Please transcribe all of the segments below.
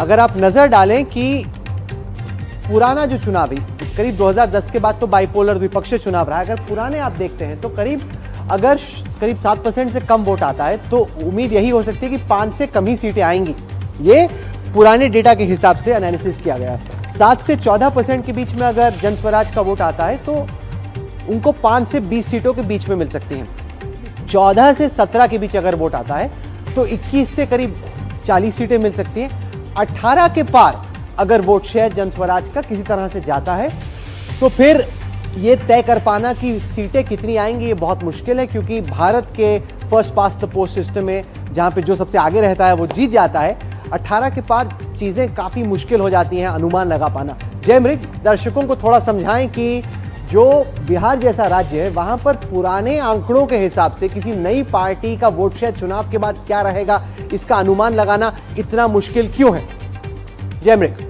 अगर आप नजर डालें कि पुराना जो चुनाव है करीब 2010 के बाद तो बाइपोलर द्विपक्षीय चुनाव रहा है, अगर पुराने आप देखते हैं तो अगर करीब 7% से कम वोट आता है तो उम्मीद यही हो सकती है कि 5 से कम ही सीटें आएंगी। ये पुराने डेटा के हिसाब से एनालिसिस किया गया है। 7 से 14% के बीच में अगर जन स्वराज का वोट आता है तो उनको 5 से 20 सीटों के बीच में मिल सकती हैं। 14 से 17 के बीच अगर वोट आता है तो 21 से करीब 40 सीटें मिल सकती हैं। 18 के पार अगर वोट शेयर जन स्वराज का किसी तरह से जाता है तो फिर ये तय कर पाना कि सीटें कितनी आएंगी ये बहुत मुश्किल है, क्योंकि भारत के first past the post system में जहां पे जो सबसे आगे रहता है वो जीत जाता है। 18 के पार चीजें काफी मुश्किल हो जाती हैं अनुमान लगा पाना। जयमृग, दर्शकों को थोड़ा समझाएं कि जो बिहार जैसा राज्य है वहां पर पुराने आंकड़ों के हिसाब से किसी नई पार्टी का वोट शेयर चुनाव के बाद क्या रहेगा इसका अनुमान लगाना इतना मुश्किल क्यों है? जयमृग।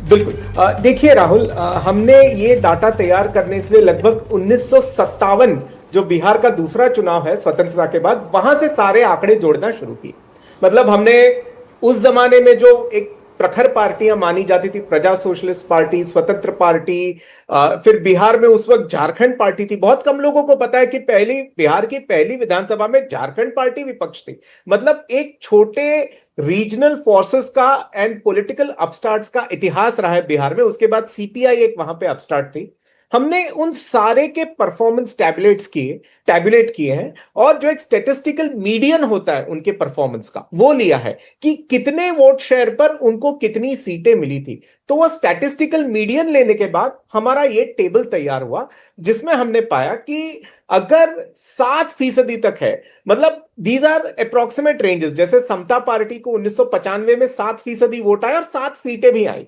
बिल्कुल, देखिए राहुल, हमने ये डाटा तैयार करने से लगभग 1957 जो बिहार का दूसरा चुनाव है स्वतंत्रता के बाद, वहां से सारे आंकड़े जोड़ना शुरू किए। मतलब हमने उस जमाने में जो एक प्रखर पार्टियां मानी जाती थी, प्रजा सोशलिस्ट पार्टी, स्वतंत्र पार्टी, फिर बिहार में उस वक्त झारखंड पार्टी थी। बहुत कम लोगों को पता है कि बिहार की पहली विधानसभा में झारखंड पार्टी विपक्ष थी। मतलब एक छोटे रीजनल फोर्सेस का एंड पॉलिटिकल अपस्टार्ट्स का इतिहास रहा है बिहार में। उसके बाद सीपीआई एक वहां पे अपस्टार्ट थी। हमने उन सारे के परफॉर्मेंस टैबुलेट किए हैं और जो एक स्टैटिस्टिकल मीडियन होता है उनके परफॉर्मेंस का वो लिया है कि कितने वोट शेयर पर उनको कितनी सीटें मिली थी। तो वो स्टैटिस्टिकल मीडियन लेने के बाद हमारा ये टेबल तैयार हुआ, जिसमें हमने पाया कि अगर 7% तक है, मतलब दीज आर अप्रोक्सीमेट रेंजेस। जैसे समता पार्टी को 1995 में 7% वोट आए और 7 सीटें भी आई।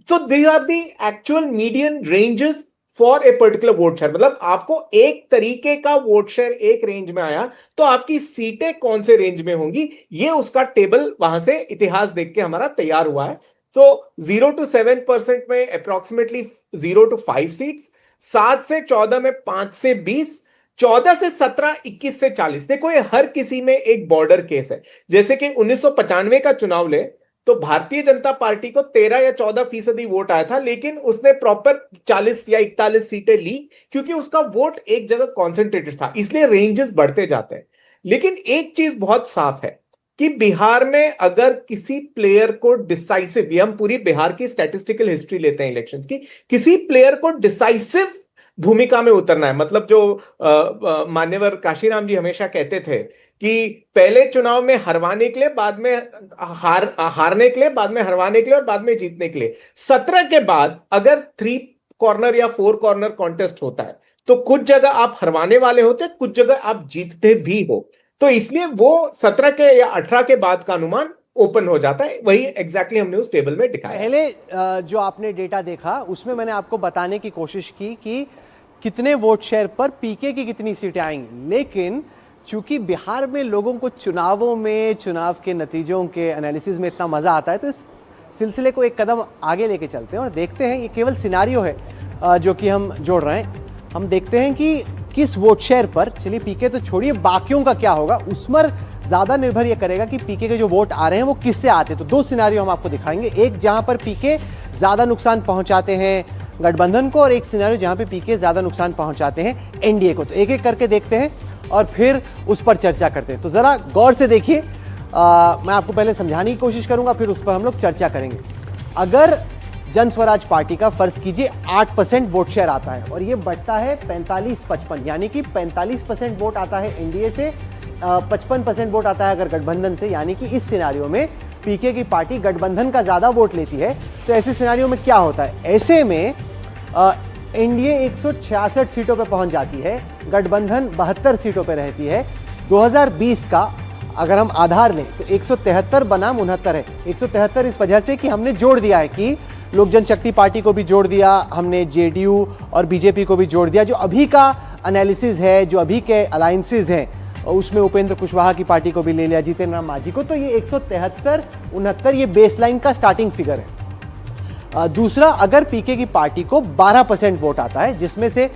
तो these are the actual median ranges for a particular vote share. मतलब आपको एक तरीके का वोट शेयर एक रेंज में आया तो आपकी सीटें कौन से रेंज में होंगी, ये उसका टेबल वहां से इतिहास देख के हमारा तैयार हुआ है। तो 0 to 7% में अप्रोक्सीमेटली 0 to 5 सीट्स, 7 से 14 में 5 से 20, 14 से 17, 21 से 40। देखो ये हर किसी में एक बॉर्डर केस है। जैसे कि 1995 का चुनाव ले तो भारतीय जनता पार्टी को 13 या 14% वोट आया था, लेकिन उसने प्रॉपर 40 या 41 सीटें ली क्योंकि उसका वोट एक जगह कॉन्सेंट्रेटेड था। इसलिए रेंजेस बढ़ते जाते हैं। लेकिन एक चीज बहुत साफ है कि बिहार में अगर किसी प्लेयर को डिसाइसिव, ये हम पूरी बिहार की स्टैटिस्टिकल हिस्ट्री लेते हैं इलेक्शंस की, किसी प्लेयर को डिसाइसिव भूमिका में उतरना है। मतलब जो मान्यवर काशीराम जी हमेशा कहते थे कि पहले चुनाव में हरवाने के लिए, बाद में हारने के लिए, बाद में हरवाने के लिए और बाद में जीतने के लिए। 17 के बाद अगर 3 कॉर्नर या 4 कॉर्नर कॉन्टेस्ट होता है तो कुछ जगह आप हरवाने वाले होते, कुछ जगह आप जीतते भी हो। तो इसलिए वो 17 के या 18 के बाद का अनुमान ओपन हो जाता है। वही एग्जैक्टली हमने उस टेबल में दिखाया। पहले जो आपने डेटा देखा उसमें मैंने आपको बताने की कोशिश की कि कितने वोट शेयर पर पीके की कितनी सीटें आएंगी, लेकिन चूंकि बिहार में लोगों को चुनावों में चुनाव के नतीजों के एनालिसिस में इतना मजा आता है तो इस सिलसिले को एक कदम आगे लेके चलते हैं और देखते हैं। ये केवल सिनारियो है जो कि हम जोड़ रहे हैं। हम देखते हैं कि किस वोट शेयर पर, चलिए पीके तो छोड़िए, बाकियों का क्या होगा, उस पर ज्यादा निर्भर यह करेगा कि पीके के जो वोट आ रहे हैं वो किससे आते हैं। तो 2 सिनारियो हम आपको दिखाएंगे, एक जहां पर पीके ज्यादा नुकसान पहुंचाते हैं गठबंधन को और एक सिनारियो जहां पे पीके ज्यादा नुकसान पहुंचाते हैं एनडीए को। तो एक एक करके देखते हैं और फिर उस पर चर्चा करते हैं। तो जरा गौर से देखिए, मैं आपको पहले समझाने की कोशिश करूंगा, फिर उस पर हम लोग चर्चा करेंगे। अगर जन स्वराज पार्टी का फर्ज कीजिए 8% वोट शेयर आता है और ये बढ़ता है 45-55, यानी कि 45% वोट आता है एनडीए से, 55% वोट आता है अगर गठबंधन से, यानी कि इस सिनारियो में पीके की पार्टी गठबंधन का ज्यादा वोट लेती है। तो ऐसे सिनारियो में क्या होता है, ऐसे में एनडीए 166 सीटों पर पहुंच जाती है, गठबंधन 72 सीटों पर रहती है। 2020 का अगर हम आधार लें तो 173 बनाम 69 है। 173 इस वजह से कि हमने जोड़ दिया है कि लोक जनशक्ति पार्टी को भी जोड़ दिया, हमने जेडीयू और बीजेपी को भी जोड़ दिया। जो अभी का एनालिसिस है, जो अभी के अलायंसेज हैं, उसमें उपेंद्र कुशवाहा की पार्टी को भी ले लिया, जितेंद्र राम मांझी को। तो ये 173-69 ये बेसलाइन का स्टार्टिंग फिगर है। दूसरा, अगर पीके की पार्टी को 12% वोट आता है, जिसमें से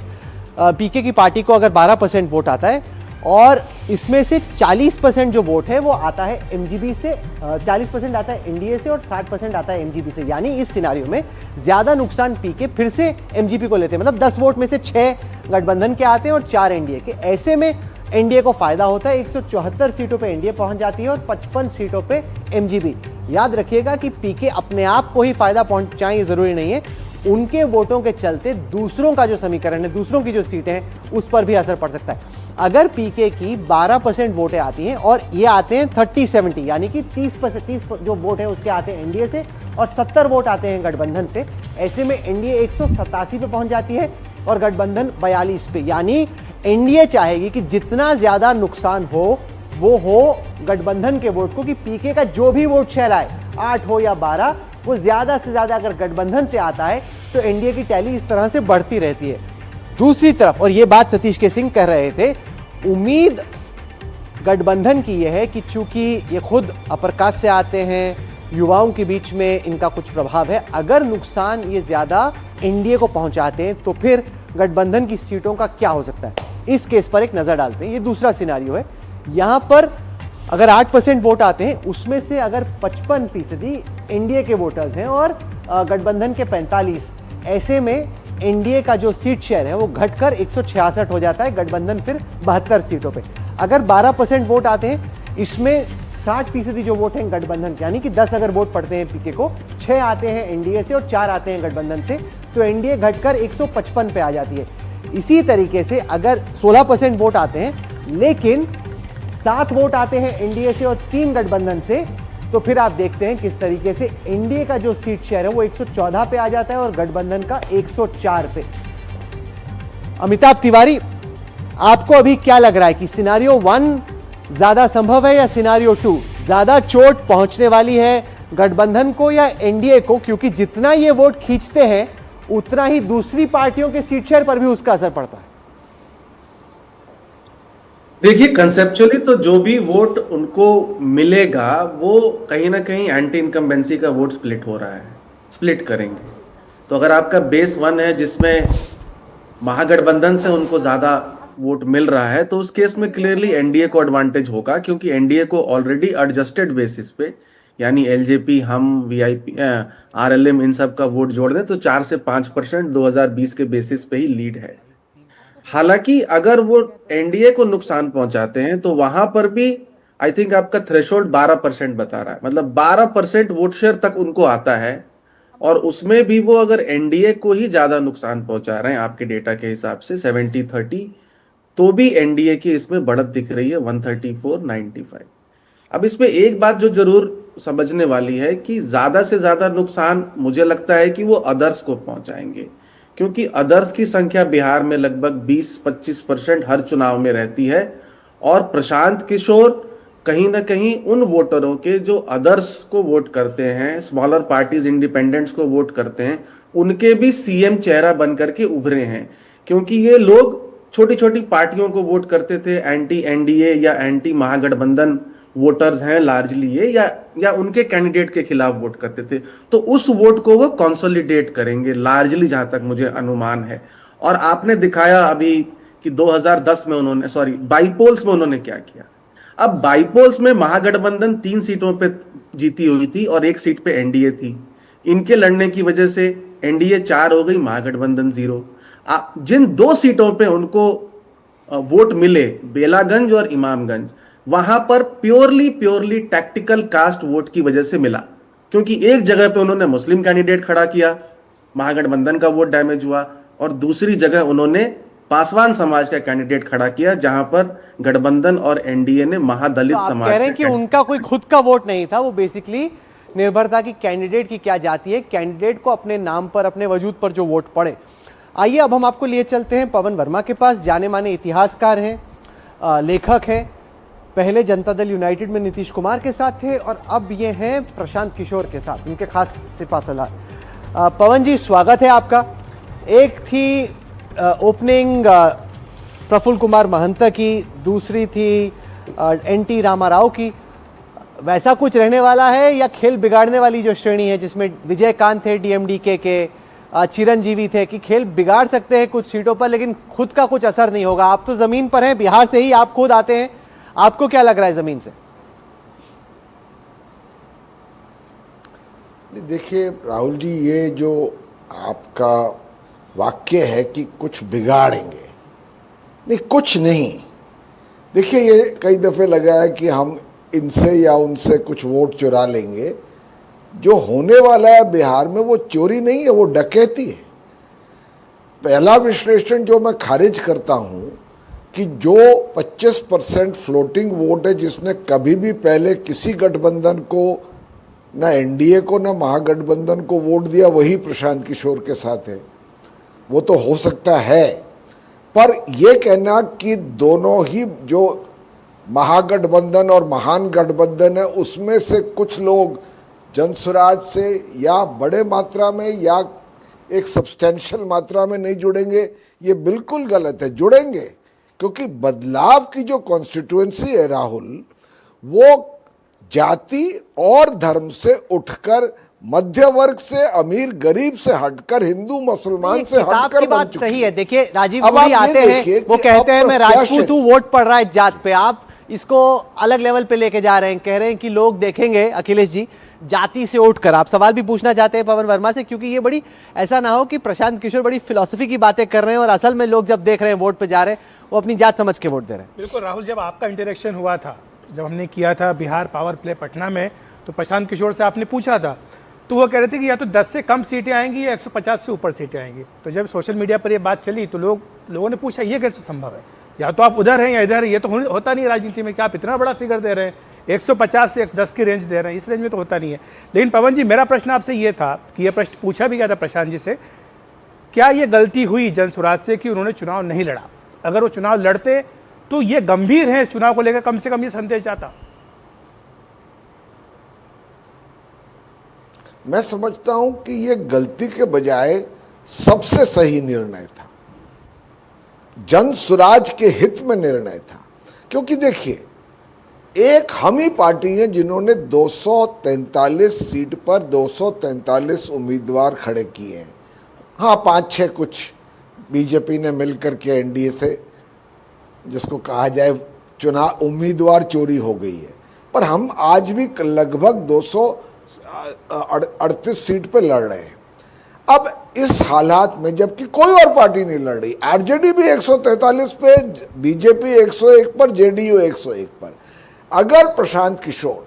पीके की पार्टी को अगर 12% वोट आता है और इसमें से 40% जो वोट है वो आता है एमजीपी से, 40% आता है एनडीए से और 60% आता है एमजीपी से। यानी इस सिनारियो में ज्यादा नुकसान पीके फिर से एमजीपी को लेते हैं, मतलब 10 वोट में से 6 गठबंधन के आते हैं और 4 एनडीए के। ऐसे में एनडीए को फायदा होता है, 174 सीटों पे एनडीए पहुंच जाती है और 55 सीटों पे एमजीपी। याद रखिएगा कि पीके अपने आप को ही फायदा पहुंचाएं ये जरूरी नहीं है, उनके वोटों के चलते दूसरों का जो समीकरण है, दूसरों की जो सीटें हैं उस पर भी असर पड़ सकता है। अगर पीके की 12% वोटें आती हैं और ये आते हैं 30-70, यानी कि 30 जो वोट है उसके आते हैं एनडीए से और 70 वोट आते हैं गठबंधन से, ऐसे में एनडीए 187 पे पहुंच जाती है और गठबंधन 42 पे। यानी एनडीए चाहेगी कि जितना ज्यादा नुकसान हो वो हो गठबंधन के वोट को, कि पीके का जो भी वोट शेयर आए 8 हो या 12, वो ज्यादा से ज्यादा अगर गठबंधन से आता है तो एनडीए की टैली इस तरह से बढ़ती रहती है। दूसरी तरफ, और ये बात सतीश के सिंह कह रहे थे, उम्मीद गठबंधन की यह है कि चूंकि ये खुद अपर कास्ट से आते हैं, युवाओं के बीच में इनका कुछ प्रभाव है, अगर नुकसान ये ज्यादा एनडीए को पहुंचाते हैं तो फिर गठबंधन की सीटों का क्या हो सकता है, इस केस पर एक नजर डालते हैं। ये दूसरा सिनारियो है। यहां पर अगर 8% वोट आते हैं उसमें से अगर 55% एनडीए के वोटर्स हैं और गठबंधन के 45, ऐसे में एनडीए का जो सीट शेयर है वो घटकर 166 हो जाता है, गठबंधन फिर 72 सीटों पे। अगर 12% वोट आते हैं, इसमें 60% जो वोट हैं गठबंधन के, यानी कि 10 अगर वोट पड़ते हैं पीके को, 6 आते हैं एनडीए से और 4 आते हैं गठबंधन से, तो एनडीए घटकर 155 पे आ जाती है। इसी तरीके से अगर 16% वोट आते हैं लेकिन 7 वोट आते हैं एनडीए से और 3 गठबंधन से, तो फिर आप देखते हैं किस तरीके से एनडीए का जो सीट शेयर है वो 114 पे आ जाता है और गठबंधन का 104 पे। अमिताभ तिवारी, आपको अभी क्या लग रहा है कि सिनारियो 1 ज्यादा संभव है या सिनारियो 2? ज्यादा चोट पहुंचने वाली है गठबंधन को या एनडीए को? क्योंकि जितना ये वोट खींचते हैं उतना ही दूसरी पार्टियों के सीट शेयर पर भी उसका असर पड़ता है। देखिए, कंसेप्चुअली तो जो भी वोट उनको मिलेगा वो कहीं ना कहीं एंटी इनकम्बेंसी का वोट स्प्लिट हो रहा है, स्प्लिट करेंगे। तो अगर आपका बेस 1 है जिसमें महागठबंधन से उनको ज्यादा वोट मिल रहा है, तो उस केस में क्लियरली एनडीए को एडवांटेज होगा, क्योंकि एनडीए को ऑलरेडी एडजस्टेड बेसिस पे, यानी एलजेपी, हम, वीआईपी, आरएलएम, इन सब का वोट जोड़ दें तो 4 से 5% 2020 के बेसिस पे ही लीड है। हालांकि अगर वो एनडीए को नुकसान पहुंचाते हैं तो वहां पर भी आई थिंक आपका थ्रेशोल्ड 12% बता रहा है, मतलब 12% वोट शेयर तक उनको आता है, और उसमें भी वो अगर एनडीए को ही ज्यादा नुकसान पहुंचा रहे हैं आपके डेटा के हिसाब से 70-30, तो भी एनडीए की इसमें बढ़त दिख रही है 134-95। अब इसमें एक बात जो जरूर समझने वाली है कि ज्यादा से ज्यादा नुकसान मुझे लगता है कि वो अदर्स को पहुंचाएंगे, क्योंकि अदर्स की संख्या बिहार में लगभग 20-25% हर चुनाव में रहती है, और प्रशांत किशोर कहीं ना कहीं उन वोटरों के जो अदर्स को वोट करते हैं, स्मॉलर पार्टीज, इंडिपेंडेंट्स को वोट करते हैं, उनके भी सीएम चेहरा बनकर के उभरे हैं। क्योंकि ये लोग छोटी छोटी पार्टियों को वोट करते थे, एंटी एनडीए या एंटी महागठबंधन वोटर्स हैं लार्जली ये, या उनके कैंडिडेट के खिलाफ वोट करते थे, तो उस वोट को वो कंसोलिडेट करेंगे लार्जली, जहां तक मुझे अनुमान है। और आपने दिखाया अभी कि 2010 में उन्होंने, सॉरी, बाईपोल्स में उन्होंने क्या किया। अब बाईपोल्स में महागठबंधन 3 सीटों पे जीती हुई थी और 1 सीट पे एनडीए थी। इनके लड़ने की वजह से एनडीए 4 हो गई, महागठबंधन 0। जिन 2 सीटों पे उनको वोट मिले, बेलागंज और इमामगंज, वहां पर प्योरली टैक्टिकल कास्ट वोट की वजह से मिला, क्योंकि एक जगह पे उन्होंने मुस्लिम कैंडिडेट खड़ा किया, महागठबंधन का वोट डैमेज हुआ, और दूसरी जगह उन्होंने पासवान समाज का कैंडिडेट खड़ा किया, जहां पर गठबंधन और एनडीए ने महादलित तो समाज कह रहे हैं कि उनका कोई खुद का वोट नहीं था, वो बेसिकली निर्भर था कि कैंडिडेट की क्या जाती है, कैंडिडेट को अपने नाम पर, अपने वजूद पर जो वोट पड़े। आइए अब हम आपको लिए चलते हैं पवन वर्मा के पास। जाने माने इतिहासकार हैं, लेखक हैं, पहले जनता दल यूनाइटेड में नीतीश कुमार के साथ थे और अब ये हैं प्रशांत किशोर के साथ, उनके खास सिपा सलार। पवन जी, स्वागत है आपका। एक थी ओपनिंग प्रफुल्ल कुमार महंता की, दूसरी थी एनटी रामाराव की। वैसा कुछ रहने वाला है या खेल बिगाड़ने वाली जो श्रेणी है जिसमें विजयकांत थे डीएमडीके के, चिरंजीवी थे कि खेल बिगाड़ सकते हैं कुछ सीटों पर लेकिन खुद का कुछ असर नहीं होगा। आप तो जमीन पर हैं, बिहार से ही आप खुद आते हैं, आपको क्या लग रहा है जमीन से? देखिए राहुल जी, ये जो आपका वाक्य है कि कुछ बिगाड़ेंगे, नहीं कुछ नहीं। देखिए ये कई दफ़े लगा है कि हम इनसे या उनसे कुछ वोट चुरा लेंगे। जो होने वाला है बिहार में वो चोरी नहीं है, वो डकैती है। पहला विश्लेषण जो मैं खारिज करता हूं कि जो 25% फ्लोटिंग वोट है, जिसने कभी भी पहले किसी गठबंधन को, ना एनडीए को ना महागठबंधन को वोट दिया, वही प्रशांत किशोर के साथ है। वो तो हो सकता है, पर यह कहना कि दोनों ही जो महागठबंधन और महान गठबंधन है उसमें से कुछ लोग जनसुराज से या बड़े मात्रा में या एक सब्सटेंशियल मात्रा में नहीं जुड़ेंगे, ये बिल्कुल गलत है। जुड़ेंगे, क्योंकि बदलाव की जो कॉन्स्टिट्यूएंसी है राहुल, वो जाति और धर्म से उठकर, मध्य वर्ग से, अमीर गरीब से हटकर, हिंदू मुसलमान से हटकर की बात बन चुकी सही है। देखिए राजीव अब मोदी आप आते ये हैं, देखिए वो कि कहते हैं अब मैं राजपूत हूं, वोट पड़ रहा है जात पे। आप इसको अलग लेवल पे लेके जा रहे हैं, कह रहे हैं कि लोग देखेंगे अखिलेश जी जाति से उठकर। आप सवाल भी पूछना चाहते हैं पवन वर्मा से, क्योंकि ये बड़ी, ऐसा ना हो कि प्रशांत किशोर बड़ी फिलॉसफी की बातें कर रहे हैं और असल में लोग जब देख रहे हैं वोट पे जा रहे हैं वो अपनी जात समझ के वोट दे रहे हैं। बिल्कुल राहुल, जब आपका इंटरेक्शन हुआ था, जब हमने किया था बिहार पावर प्ले पटना में, तो प्रशांत किशोर से आपने पूछा था, तो वो कह रहे थे कि या तो 10 से कम सीटें आएंगी या 150 से ऊपर सीटें आएंगी। तो जब सोशल मीडिया पर ये बात चली तो लोगों ने पूछा ये कैसे संभव है, या तो आप उधर हैं या इधर हैं, ये तो होता नहीं राजनीति में कि आप इतना बड़ा फिगर दे रहे हैं, 150 से 10 की रेंज दे रहे हैं, इस रेंज में तो होता नहीं है। लेकिन पवन जी, मेरा प्रश्न आपसे ये था कि ये प्रश्न पूछा भी गया था प्रशांत जी से, क्या ये गलती हुई जनसुराज से कि उन्होंने चुनाव नहीं लड़ा? अगर वो चुनाव लड़ते तो ये गंभीर है इस चुनाव को लेकर, कम से कम ये संदेश जाता। मैं समझता हूं कि ये गलती के बजाय सबसे सही निर्णय था, जन सुराज के हित में निर्णय था। क्योंकि देखिए, एक हम ही पार्टी है जिन्होंने 243 सीट पर 243 उम्मीदवार खड़े किए हैं। हाँ, 5-6 कुछ बीजेपी ने मिलकर के एनडीए से, जिसको कहा जाए चुनाव उम्मीदवार चोरी हो गई है, पर हम आज भी लगभग 238 सीट पे लड़ रहे हैं। अब इस हालात में जबकि कोई और पार्टी नहीं लड़ रही, आरजेडी भी 143 पे, बीजेपी 101 पर, जेडीयू 101 पर, अगर प्रशांत किशोर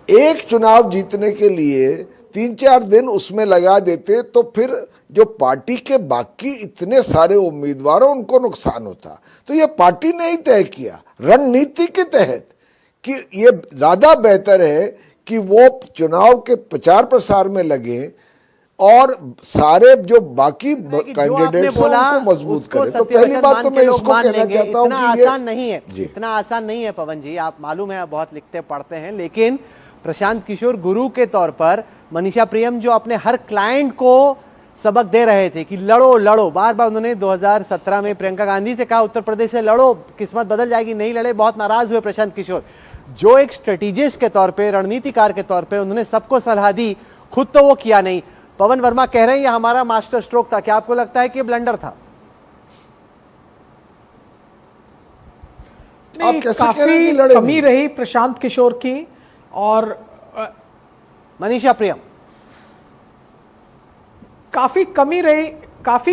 एक चुनाव जीतने के लिए 3-4 दिन उसमें लगा देते तो फिर जो पार्टी के बाकी इतने सारे उम्मीदवारों उनको नुकसान होता। तो ये पार्टी ने ही तय किया रणनीति के तहत कि ये ज्यादा बेहतर है कि वो चुनाव के प्रचार प्रसार में लगे और सारे जो बाकी कैंडिडेट्स हैं उनको मजबूत करें। तो पहली बात तो मैं इसको कहना चाहता हूं कि आसान नहीं है, इतना आसान नहीं है पवन जी। आप मालूम है, आप बहुत लिखते पढ़ते हैं, लेकिन प्रशांत किशोर गुरु के तौर पर, मनीषा प्रियम जो अपने हर क्लाइंट को सबक दे रहे थे कि लड़ो लड़ो, बार बार उन्होंने 2017 में प्रियंका गांधी से कहा उत्तर प्रदेश से लड़ो, किस्मत बदल जाएगी, नहीं लड़े, बहुत नाराज हुए प्रशांत किशोर। जो एक स्ट्रेटेजिस्ट के तौर पे, रणनीतिकार के तौर पे उन्होंने सबको सलाह दी, खुद तो वो किया नहीं। पवन वर्मा कह रहे हैं ये हमारा मास्टर स्ट्रोक था, क्या आपको लगता है कि ये ब्लंडर था? काफी कमी रही प्रशांत किशोर की और मनीषा प्रियम, काफी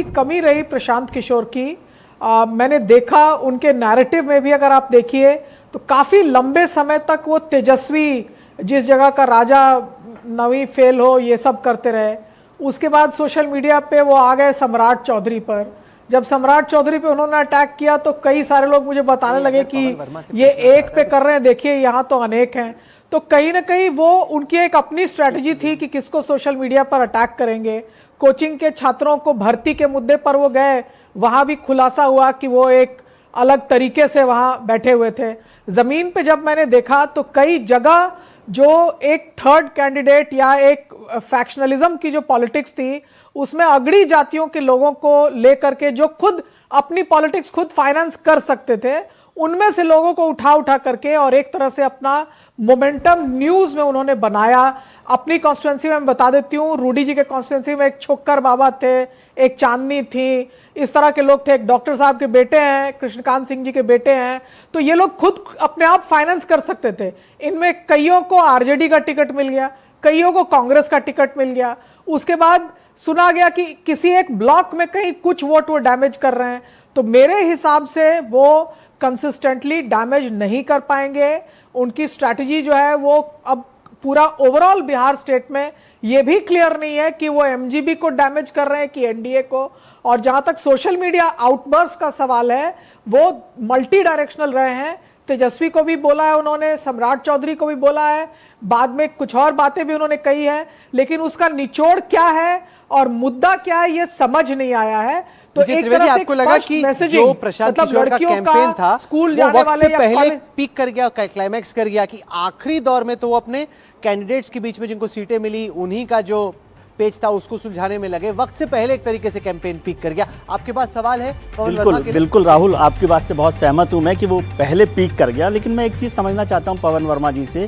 कमी रही प्रशांत किशोर की। मैंने देखा उनके नैरेटिव में भी, अगर आप देखिए तो काफी लंबे समय तक वो तेजस्वी, जिस जगह का राजा नवी फेल हो, ये सब करते रहे। उसके बाद सोशल मीडिया पे वो आ गए सम्राट चौधरी पर। जब सम्राट चौधरी पे उन्होंने अटैक किया तो कई सारे लोग मुझे बताने लगे कि ये एक पे कर रहे हैं, देखिए यहाँ तो अनेक हैं। तो कहीं ना कहीं वो उनकी एक अपनी स्ट्रैटेजी थी कि किसको सोशल मीडिया पर अटैक करेंगे। कोचिंग के छात्रों को भर्ती के मुद्दे पर वो गए, वहां भी खुलासा हुआ कि वो एक अलग तरीके से वहां बैठे हुए थे। जमीन पे जब मैंने देखा तो कई जगह जो एक थर्ड कैंडिडेट या एक फैक्शनलिज्म की जो पॉलिटिक्स थी, उसमें अगड़ी जातियों के लोगों को लेकर के जो खुद अपनी पॉलिटिक्स खुद फाइनेंस कर सकते थे, उनमें से लोगों को उठा उठा करके और एक तरह से अपना मोमेंटम न्यूज में उन्होंने बनाया। अपनी कॉन्स्टिट्यूंसी में मैं बता देती हूँ, रूडी जी के कॉन्स्टिट्यूंसी में एक छोक्कर बाबा थे, एक चांदनी थी, इस तरह के लोग थे, एक डॉक्टर साहब के बेटे हैं, कृष्णकांत सिंह जी के बेटे हैं, तो ये लोग खुद अपने आप फाइनेंस कर सकते थे। इनमें कईयों को आरजेडी का टिकट मिल गया, कईयों को कांग्रेस का टिकट मिल गया। उसके बाद सुना गया कि किसी एक ब्लॉक में कहीं कुछ वोट वो डैमेज कर रहे हैं, तो मेरे हिसाब से वो कंसिस्टेंटली डैमेज नहीं कर पाएंगे। उनकी स्ट्रैटेजी जो है वो अब पूरा ओवरऑल बिहार स्टेट में ये भी क्लियर नहीं है कि वो एमजीबी को डैमेज कर रहे हैं कि एनडीए को। और जहां तक सोशल मीडिया आउटबर्स्ट का सवाल है, वो मल्टी डायरेक्शनल रहे हैं। तेजस्वी को भी बोला है उन्होंने, सम्राट चौधरी को भी बोला है, बाद में कुछ और बातें भी उन्होंने कही है, लेकिन उसका निचोड़ क्या है और मुद्दा क्या है ये समझ नहीं आया है। तो एक तरह से आपको लगा कि जो प्रशांत किशोर का कैंपेन था स्कूल वो जाने वक्त वाले से या पहले कॉलेज पीक कर गया, क्लाइमैक्स कर गया कि आखिरी दौर में तो वो अपने कैंडिडेट्स के बीच में जिनको सीटें मिली उन्हीं का जो पेज था उसको सुलझाने में लगे। वक्त से पहले एक तरीके से कैंपेन पीक कर गया। आपके पास सवाल है पवन वर्मा बिल्कुल के लिए? बिल्कुल राहुल, आपकी बात से बहुत सहमत हूं मैं कि वो पहले पीक कर गया। लेकिन मैं एक चीज़ समझना चाहता हूं पवन वर्मा जी से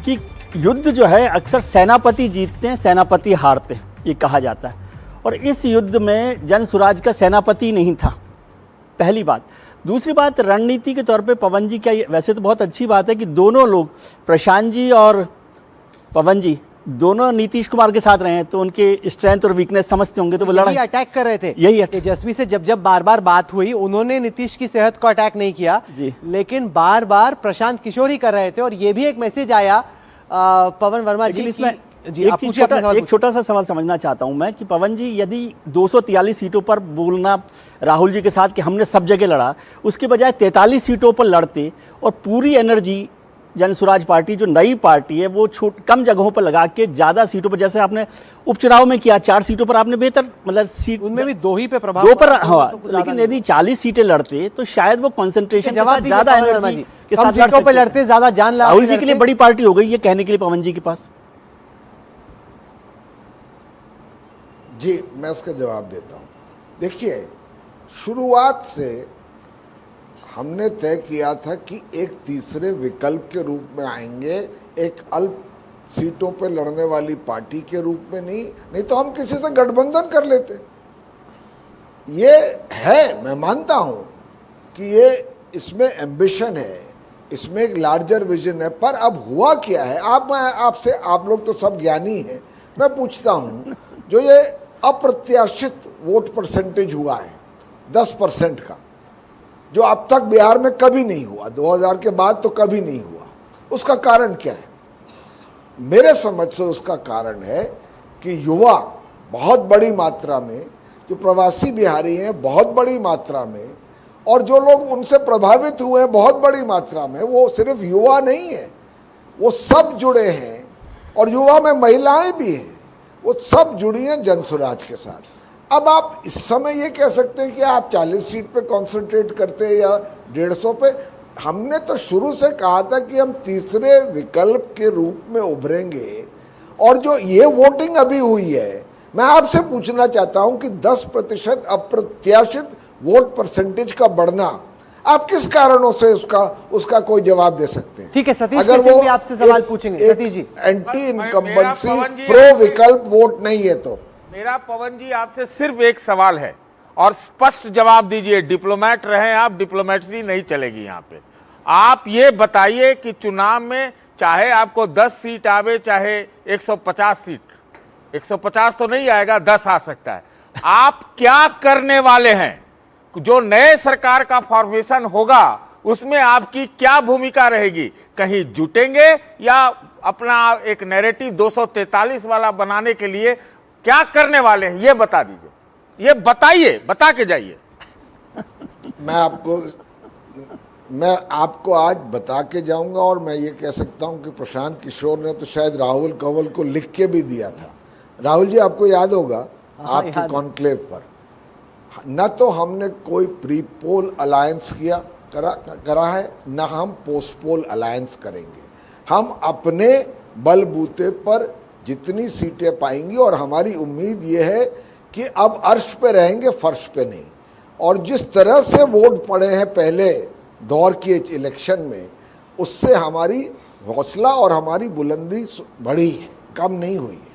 कि युद्ध जो है अक्सर सेनापति जीतते हैं, सेनापति हारते हैं, ये कहा जाता है। और इस युद्ध में जन स्वराज का सेनापति नहीं था, पहली बात। दूसरी बात, रणनीति के तौर पे पवन जी, क्या वैसे तो बहुत अच्छी बात है कि दोनों लोग, प्रशांत जी और पवन जी, दोनों नीतीश कुमार के साथ रहे हैं, तो उनके स्ट्रेंथ और वीकनेस समझते होंगे, तो वो लड़ाई अटैक कर रहे थे। यही तेजस्वी से जब जब बार बार बात हुई, उन्होंने नीतीश की सेहत को अटैक नहीं किया जी, लेकिन बार बार प्रशांत किशोर ही कर रहे थे। और ये भी एक मैसेज आया पवन वर्मा जी, इसमें जी आप पूछिए अपना सवाल। एक छोटा सा सवाल समझना चाहता हूं मैं कि पवन जी, यदि 243 सीटों पर बोलना राहुल जी के साथ कि हमने सब जगह लड़ा, उसके बजाय 43 सीटों पर लड़ते और पूरी एनर्जी जन स्वराज पार्टी जो नई पार्टी है वो कम जगहों पर लगा के ज़्यादा सीटों पर, जैसे आपने उपचुनाव में किया, 4 सीटों पर आपने बेहतर मतलब सीट, उनमें भी 2 ही पे प्रभाव, 2 पर हाँ, लेकिन यदि 40 सीटें लड़ते तो शायद वो कंसंट्रेशन ज़्यादा एनर्जी के साथ सीटों पर लड़ते, ज़्यादा जान लगा। राहुल जी के लिए बड़ी पार्टी हो गई ये कहने के लिए पवन जी के पास। जी मैं उसका जवाब देता हूँ। देखिए, शुरुआत से हमने तय किया था कि एक तीसरे विकल्प के रूप में आएंगे, एक अल्प सीटों पर लड़ने वाली पार्टी के रूप में नहीं तो हम किसी से गठबंधन कर लेते। ये है, मैं मानता हूँ कि ये इसमें एम्बिशन है, इसमें एक लार्जर विजन है, पर अब हुआ क्या है, आप लोग तो सब ज्ञानी हैं, मैं पूछता हूँ, जो ये अप्रत्याशित वोट परसेंटेज हुआ है 10% का, जो अब तक बिहार में कभी नहीं हुआ, 2000 के बाद तो कभी नहीं हुआ, उसका कारण क्या है? मेरे समझ से उसका कारण है कि युवा बहुत बड़ी मात्रा में, जो प्रवासी बिहारी हैं बहुत बड़ी मात्रा में, और जो लोग उनसे प्रभावित हुए हैं बहुत बड़ी मात्रा में, वो सिर्फ युवा नहीं है, वो सब जुड़े हैं, और युवा में महिलाएं भी हैं, वो सब जुड़ी हैं जन स्वराज के साथ। अब आप इस समय ये कह सकते हैं कि आप 40 सीट पे कॉन्सेंट्रेट करते हैं या 150 पे। हमने तो शुरू से कहा था कि हम तीसरे विकल्प के रूप में उभरेंगे, और जो ये वोटिंग अभी हुई है, मैं आपसे पूछना चाहता हूं कि 10% अप्रत्याशित वोट परसेंटेज का बढ़ना, आप किस कारणों से उसका कोई जवाब दे सकते हैं? ठीक है, सतीश सिंह भी आपसे सवाल पूछेंगे। Satish ji, anti incumbency pro विकल्प वोट नहीं है तो मेरा पवन जी आपसे सिर्फ एक सवाल है और स्पष्ट जवाब दीजिए। डिप्लोमेट रहे आप, डिप्लोमेसी नहीं चलेगी यहाँ पे। आप ये बताइए कि चुनाव में चाहे आपको 10 सीट आवे, चाहे 150 सीट, 150 तो नहीं आएगा, 10 आ सकता है, आप क्या करने वाले हैं? जो नए सरकार का फॉर्मेशन होगा उसमें आपकी क्या भूमिका रहेगी? कहीं जुटेंगे या अपना एक नैरेटिव 243 वाला बनाने के लिए क्या करने वाले हैं? ये बता दीजिए, ये बताइए, बता के जाइए। मैं आपको आज बता के जाऊंगा, और मैं ये कह सकता हूं कि प्रशांत किशोर ने तो शायद राहुल कंवल को लिख के भी दिया था। राहुल जी, आपको याद होगा आपके कॉन्क्लेव पर, न तो हमने कोई प्री पोल अलायंस करा है, न हम पोस्ट पोल अलायंस करेंगे। हम अपने बलबूते पर जितनी सीटें पाएंगी, और हमारी उम्मीद ये है कि अब अर्श पे रहेंगे, फर्श पे नहीं। और जिस तरह से वोट पड़े हैं पहले दौर की इलेक्शन में, उससे हमारी हौसला और हमारी बुलंदी बढ़ी है, कम नहीं हुई है।